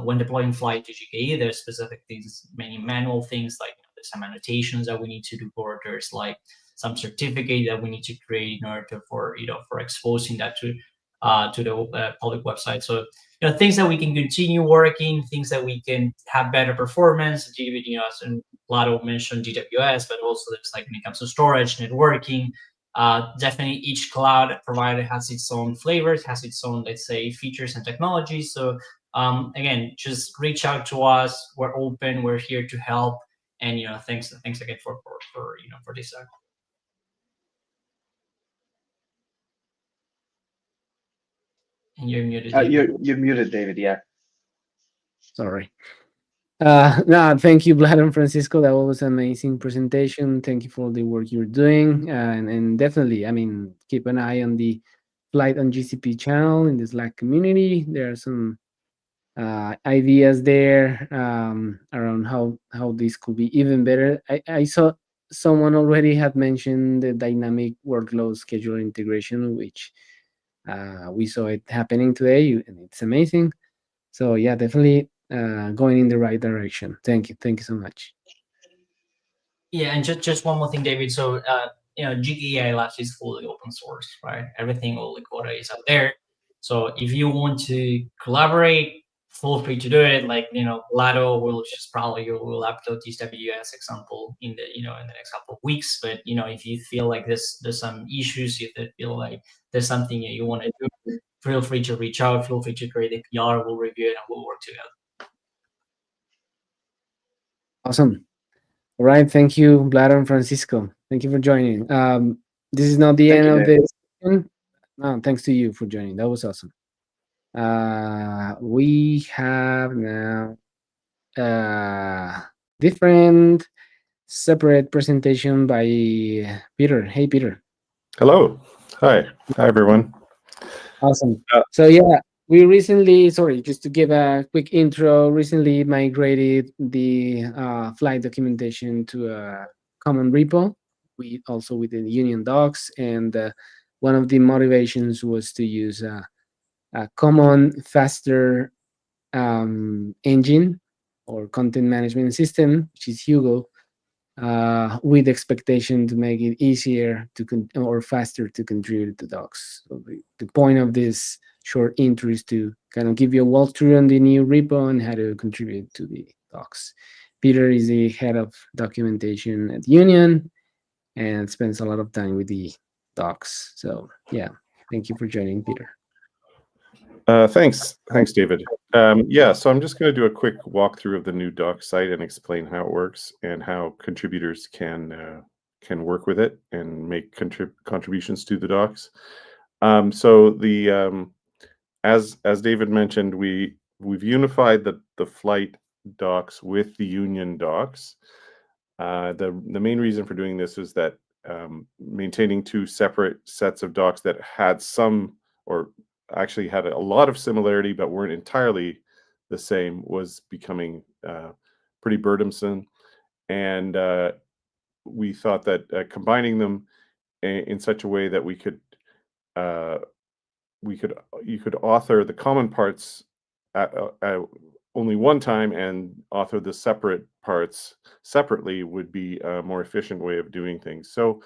when deploying Flyte to GKE, there's specific things, many manual things like there's some annotations that we need to do, or there's like some certificate that we need to create in order to, for exposing that to the public website. So things that we can continue working, things that we can have better performance. As Lado mentioned GWS, but also there's like when it comes to storage, networking. Definitely each cloud provider has its own flavors, has its own, let's say, features and technologies. So again, just reach out to us. We're open. We're here to help. And thanks again for this. And you're muted, David. You're muted, David. Yeah. Sorry. No, thank you, Vlad and Francisco. That was an amazing presentation. Thank you for the work you're doing, and definitely, I mean, keep an eye on the Flyte on GCP channel in the Slack community. There are some ideas there around how this could be even better. I saw someone already had mentioned the dynamic workload scheduler integration, which we saw it happening today, and it's amazing. So yeah, definitely going in the right direction. Thank you so much. Yeah, and just one more thing, David. So GKE AI Labs is fully open source, right? Everything, all the code is out there. So if you want to collaborate, feel free to do it. Like Lado will just probably will upload this WS example in the next couple of weeks. But if you feel like there's some issues, if you feel like there's something that you want to do, feel free to reach out. Feel free to create a PR. We'll review it and we'll work together. Awesome. All right, thank you, Vlad and Francisco. Thank you for joining. This is not the Thank end you, of David. the session. No, thanks to you for joining. That was awesome. We have now different separate presentation by Peter. Hey, Peter. Hello. Hi. Hi, everyone. Awesome. Uh, So yeah, we recently, sorry, just to give a quick intro, recently migrated the Flyte documentation to a common repo. We also with the Union docs, and one of the motivations was to use a common, faster engine or content management system, which is Hugo, with expectation to make it easier to or faster to contribute to docs. So the point of this short intro is to kind of give you a walkthrough on the new repo and how to contribute to the docs. Peter is the head of documentation at Union and spends a lot of time with the docs. So yeah, thank you for joining, Peter. Thanks, David. Yeah, so I'm just going to do a quick walkthrough of the new doc site and explain how it works and how contributors can work with it and make contributions to the docs. So the as David mentioned, we've unified the Flyte docs with the Union docs. The main reason for doing this is that maintaining two separate sets of docs that had some, or actually had a lot of similarity but weren't entirely the same, was becoming pretty burdensome. And we thought that combining them in such a way that you could author the common parts at only one time and author the separate parts separately would be a more efficient way of doing things. So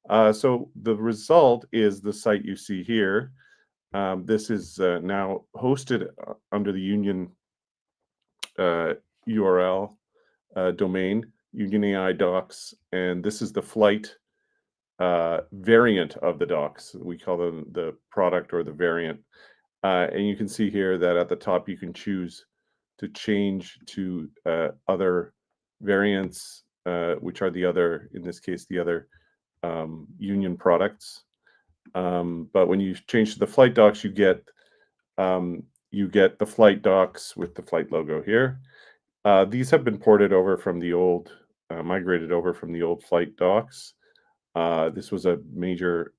the result is the site you see here. This is now hosted under the Union URL domain, Union AI Docs, and this is the Flyte variant of the docs. We call them the product or the variant. And you can see here that at the top you can choose to change to other variants, which are the other, in this case, the other Union products. But when you change to the Flyte docs, you get the Flyte docs with the Flyte logo here. These have been ported over from the old, migrated over from the old Flyte docs. This was a major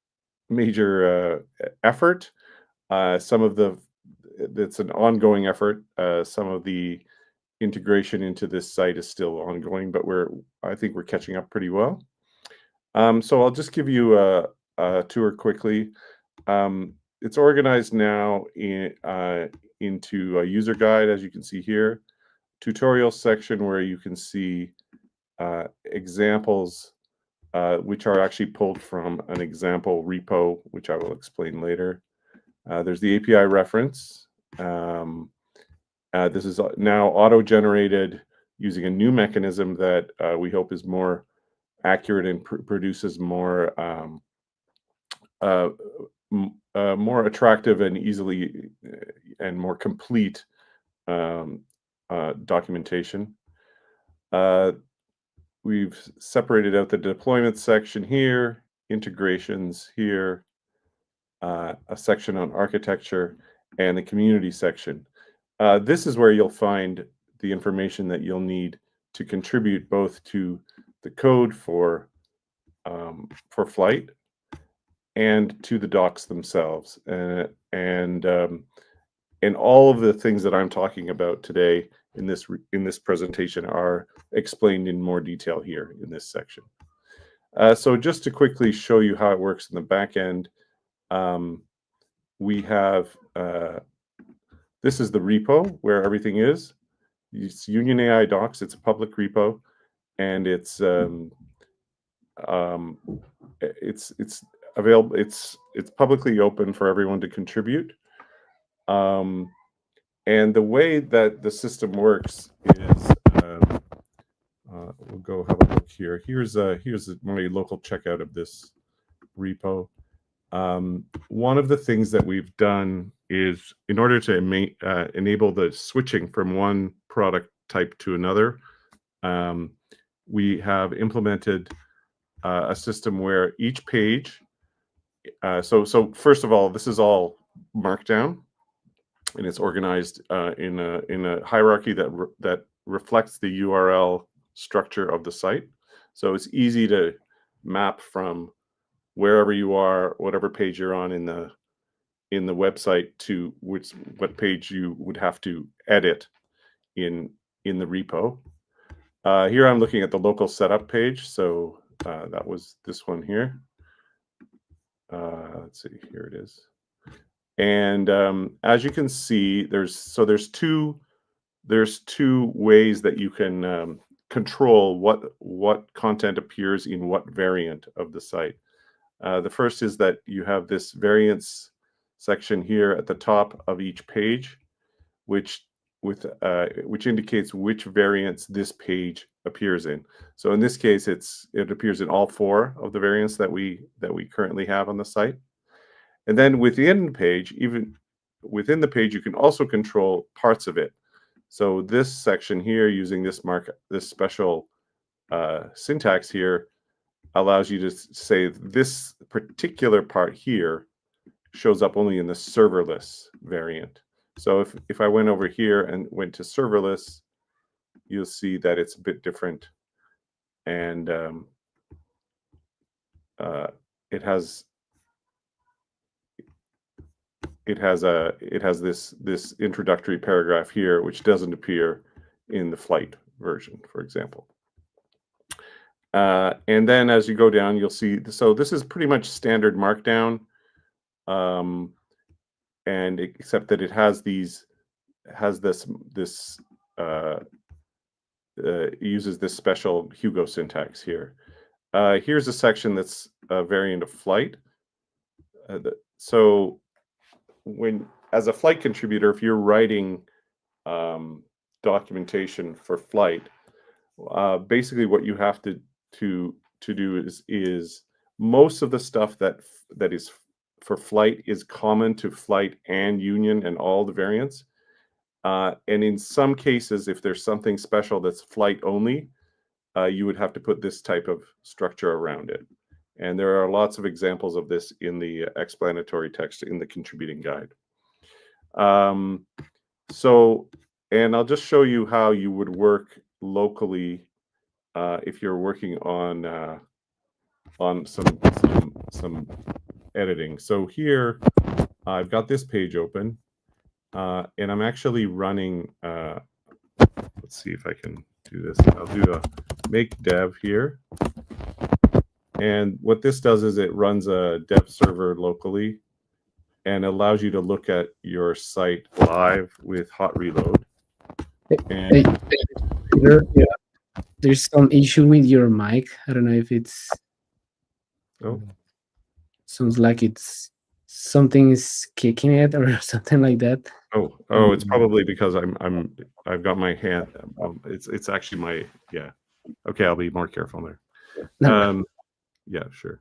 effort. It's an ongoing effort. Some of the integration into this site is still ongoing, but I think we're catching up pretty well. So I'll just give you a tour quickly. It's organized now into a user guide, as you can see here, tutorial section where you can see examples which are actually pulled from an example repo, which I will explain later. There's the API reference. This is now auto-generated using a new mechanism that we hope is more accurate and produces more more attractive and easily and more complete documentation. We've separated out the deployment section here, integrations here, a section on architecture, and the community section. This is where you'll find the information that you'll need to contribute both to the code for Flyte and to the docs themselves. And all of the things that I'm talking about today in this presentation are explained in more detail here in this section. So just to quickly show you how it works in the back end, we have this is the repo where everything is. It's Union AI Docs. It's a public repo, and it's available. It's publicly open for everyone to contribute. And the way that the system works is, we'll go have a look here. Here's my local checkout of this repo. One of the things that we've done is, in order to enable the switching from one product type to another, we have implemented a system where each page. So first of all, this is all Markdown, and it's organized in a hierarchy that reflects the URL structure of the site. So it's easy to map from wherever you are, whatever page you're on in the website, to what page you would have to edit in the repo. Here I'm looking at the local setup page, so that was this one here. Let's see, here it is. And as you can see, there's two ways that you can control what content appears in what variant of the site. The first is that you have this variants section here at the top of each page, which indicates which variants this page appears in. So in this case, it appears in all 4 of the variants that we currently have on the site. And then within the page, even within the page, you can also control parts of it. So this section here, using this special syntax here, allows you to say this particular part here shows up only in the serverless variant. So if I went over here and went to serverless, you'll see that it's a bit different, and it has this introductory paragraph here, which doesn't appear in the Flyte version, for example. And then as you go down, you'll see, so this is pretty much standard Markdown, and except that it has uses this special Hugo syntax here. Here's a section that's a variant of Flyte. So as a Flyte contributor, if you're writing documentation for Flyte, basically what you have to do is most of the stuff that is for Flyte is common to Flyte and Union and all the variants. And in some cases, if there's something special that's Flyte only, you would have to put this type of structure around it. And there are lots of examples of this in the explanatory text in the contributing guide. And I'll just show you how you would work locally if you're working on some editing. So here I've got this page open, and I'm actually running. Let's see if I can do this. I'll do a make dev here, and what this does is it runs a dev server locally and allows you to look at your site live with hot reload. And there's some issue with your mic. I don't know if it's. Oh. Sounds like something is kicking it or something like that. Oh, it's probably because I've got my hand. It's actually my, yeah. Okay, I'll be more careful there. No. Yeah, sure.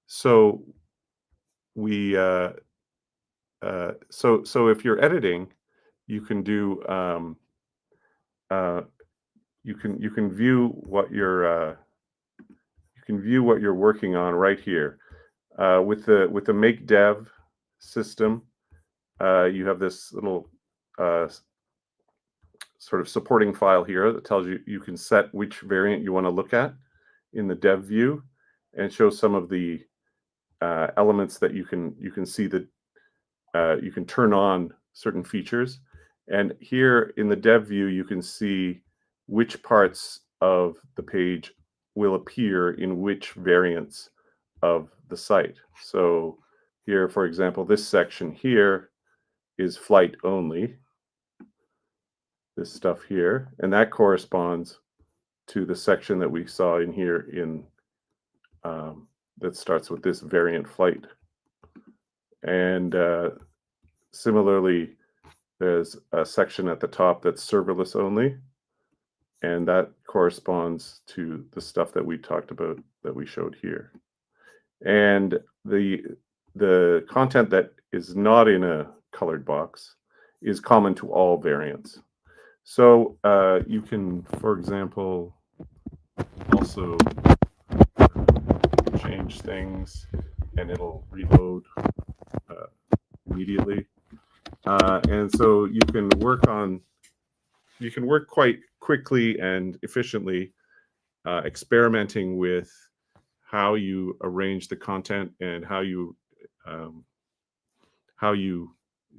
So we so if you're editing, you can do you can view what you're working on right here with the make dev system. You have this little sort of supporting file here that tells you can set which variant you want to look at in the dev view, and show some of the elements that you can see that you can turn on certain features. And here in the dev view, you can see which parts of the page will appear in which variants of the site. So here, for example, this section here is Flyte only, this stuff here, and that corresponds to the section that we saw in here in that starts with this variant Flyte. And similarly, there's a section at the top that's serverless only, and that corresponds to the stuff that we talked about, that we showed here. And the content that is not in a colored box is common to all variants. So you can, for example, also change things and it'll reload immediately. And so you can work quite quickly and efficiently experimenting with how you arrange the content and how you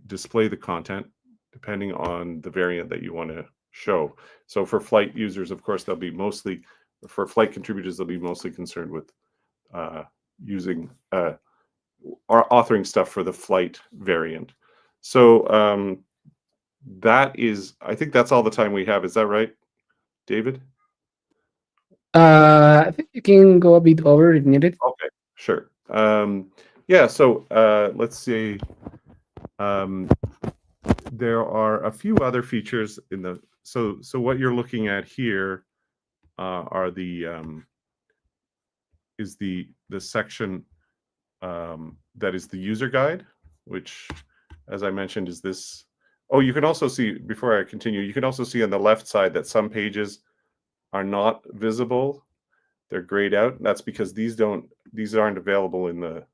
display the content depending on the variant that you want to show. So for Flyte users, of course, for Flyte contributors, they'll be mostly concerned with using are authoring stuff for the Flyte variant. So that is, I think that's all the time we have. Is that right, David? I think you can go a bit over if needed. Okay, sure. Yeah, so let's see. There are a few other features in the, so what you're looking at here are the is the section that is the user guide, which, as I mentioned, is this. Oh, you can also see, before I continue, you can also see on the left side that some pages are not visible. They're grayed out. That's because these aren't available in the,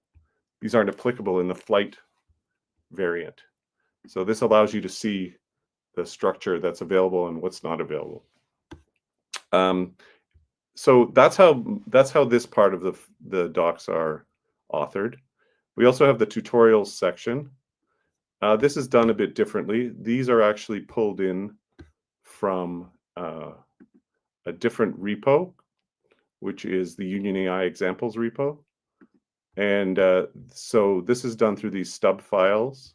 these aren't applicable in the Flyte variant. So this allows you to see the structure that's available and what's not available. So that's how this part of the docs are authored. We also have the tutorials section. This is done a bit differently. These are actually pulled in from a different repo, which is the Union AI examples repo. And so this is done through these stub files.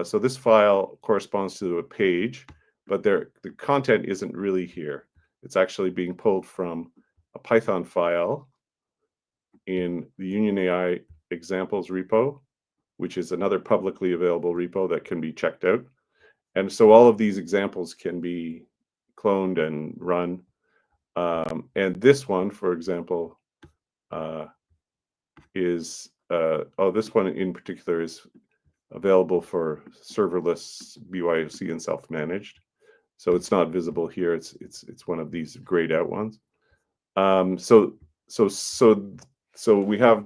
So this file corresponds to a page, but the content isn't really here. It's actually being pulled from a Python file in the Union AI examples repo, which is another publicly available repo that can be checked out. And so all of these examples can be cloned and run. And this one, for example, is, this one in particular is available for serverless BYOC and self-managed. So it's not visible here. It's one of these grayed out ones. So we have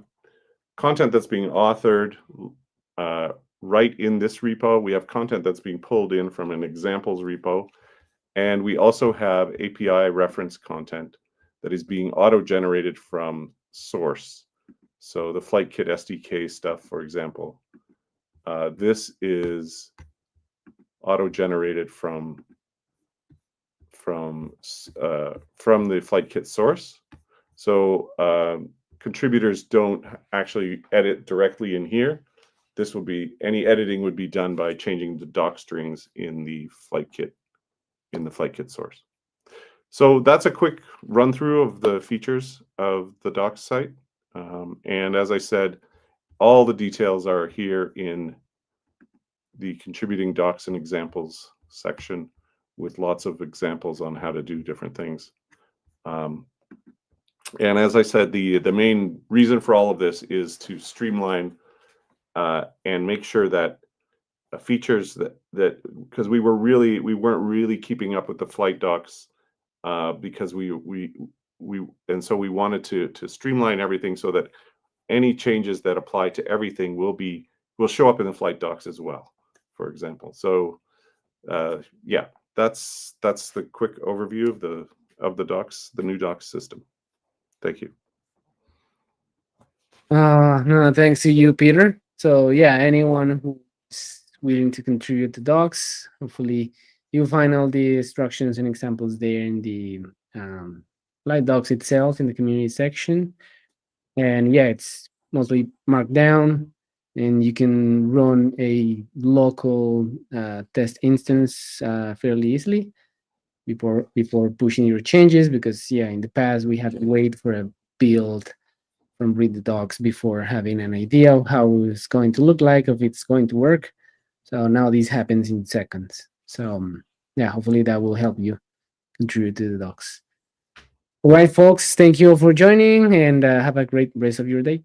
content that's being authored right in this repo. We have content that's being pulled in from an examples repo. And we also have API reference content that is being auto-generated from source. So the Flyte-Kit SDK stuff, for example, this is auto-generated from the Flyte-Kit source. So contributors don't actually edit directly in here. This will be, any editing would be done by changing the doc strings in the Flyte-Kit source. So that's a quick run through of the features of the docs site. And as I said, all the details are here in the contributing docs and examples section, with lots of examples on how to do different things. And as I said, the main reason for all of this is to streamline and make sure that features that because we weren't really keeping up with the Flyte docs because and so we wanted to streamline everything so that any changes that apply to everything will show up in the Flyte docs as well, for example. So yeah, that's the quick overview of the docs, the new docs system. Thank you. No, thanks to you, Peter. So yeah, anyone who's willing to contribute to docs, hopefully you'll find all the instructions and examples there in the Flyte docs itself in the community section. And yeah, it's mostly marked down, and you can run a local test instance fairly easily before pushing your changes, because yeah, in the past we had to wait for a build from read the docs before having an idea of how it's going to look like, if it's going to work. So now this happens in seconds. So yeah, hopefully that will help you contribute to the docs. All right, folks, thank you all for joining, and have a great rest of your day.